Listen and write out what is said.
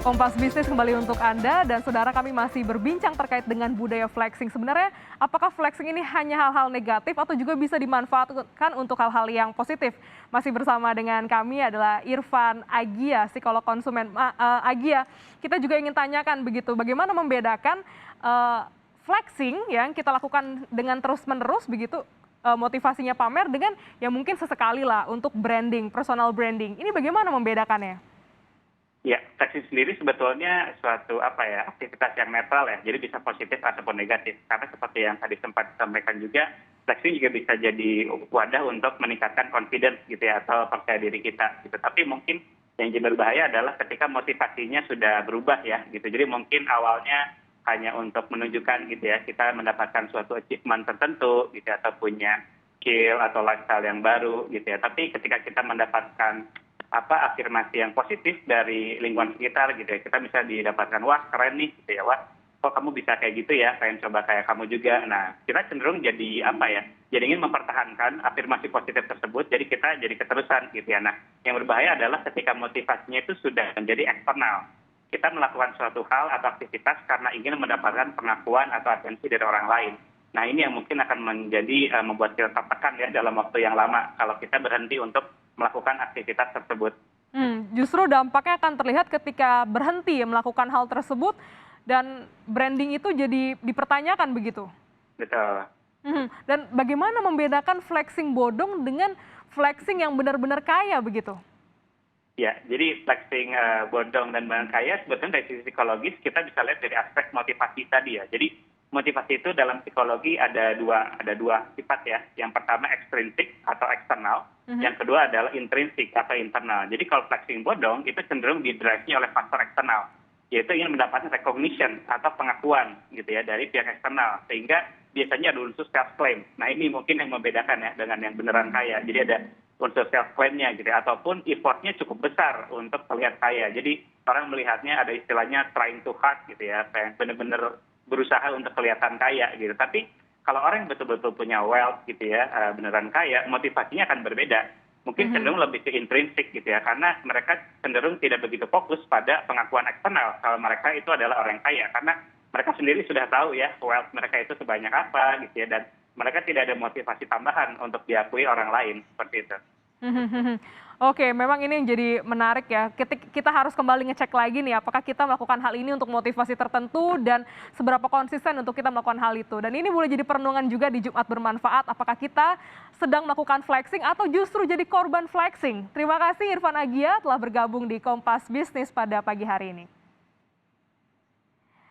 Kompas Bisnis kembali untuk Anda dan saudara, kami masih berbincang terkait dengan budaya flexing. Sebenarnya apakah flexing ini hanya hal-hal negatif atau juga bisa dimanfaatkan untuk hal-hal yang positif? Masih bersama dengan kami adalah Irfan Agia, psikolog konsumen. Agia, kita juga ingin tanyakan begitu, bagaimana membedakan flexing yang kita lakukan dengan terus-menerus begitu, motivasinya pamer, dengan yang mungkin sesekali lah untuk branding, personal branding. Ini bagaimana membedakannya? Ya, flexing sendiri sebetulnya suatu aktivitas yang netral ya, jadi bisa positif ataupun negatif. Karena seperti yang tadi sempat disampaikan juga, flexing juga bisa jadi wadah untuk meningkatkan confidence gitu ya, atau percaya diri kita gitu. Tapi mungkin yang jadi berbahaya adalah ketika motivasinya sudah berubah ya gitu. Jadi mungkin awalnya hanya untuk menunjukkan gitu ya, kita mendapatkan suatu achievement tertentu gitu ya, atau punya skill atau lifestyle yang baru gitu ya. Tapi ketika kita mendapatkan afirmasi yang positif dari lingkungan sekitar gitu ya, kita bisa didapatkan, wah keren nih gitu ya, wah kok kamu bisa kayak gitu ya, pengen coba kayak kamu juga. Nah, kita cenderung jadi jadi ingin mempertahankan afirmasi positif tersebut, jadi kita jadi keterusan gitu ya. Nah, yang berbahaya adalah ketika motivasinya itu sudah menjadi eksternal, kita melakukan suatu hal atau aktivitas karena ingin mendapatkan pengakuan atau atensi dari orang lain. Nah, ini yang mungkin akan menjadi membuat kita tertekan ya dalam waktu yang lama kalau kita berhenti untuk melakukan aktivitas tersebut. Justru dampaknya akan terlihat ketika berhenti melakukan hal tersebut dan branding itu jadi dipertanyakan begitu. Betul. Dan bagaimana membedakan flexing bodong dengan flexing yang benar-benar kaya begitu? Ya, jadi flexing bodong dan benar kaya sebetulnya dari sisi psikologis kita bisa lihat dari aspek motivasi tadi ya. Jadi motivasi itu dalam psikologi ada dua sifat ya. Yang pertama ekstrinsik atau eksternal, yang kedua adalah intrinsik atau internal. Jadi kalau flexing bodong itu cenderung didrive-nya oleh faktor eksternal, yaitu ingin mendapatkan recognition atau pengakuan gitu ya dari pihak eksternal, sehingga biasanya ada unsur self claim. Nah, ini mungkin yang membedakan ya dengan yang beneran kaya. Jadi ada unsur self claim-nya gitu ya, ataupun effort-nya cukup besar untuk terlihat kaya. Jadi orang melihatnya ada istilahnya trying to hard gitu ya, kayak benar-benar berusaha untuk kelihatan kaya gitu. Tapi kalau orang yang betul-betul punya wealth gitu ya, beneran kaya, motivasinya akan berbeda. Mungkin cenderung lebih ke intrinsik gitu ya, karena mereka cenderung tidak begitu fokus pada pengakuan eksternal kalau mereka itu adalah orang kaya, karena mereka sendiri sudah tahu ya wealth mereka itu sebanyak apa gitu ya, dan mereka tidak ada motivasi tambahan untuk diakui orang lain seperti itu. Oke, memang ini yang jadi menarik ya. Kita harus kembali ngecek lagi nih, apakah kita melakukan hal ini untuk motivasi tertentu dan seberapa konsisten untuk kita melakukan hal itu. Dan ini boleh jadi perenungan juga di Jumat Bermanfaat, apakah kita sedang melakukan flexing atau justru jadi korban flexing. Terima kasih Irfan Agia telah bergabung di Kompas Bisnis pada pagi hari ini.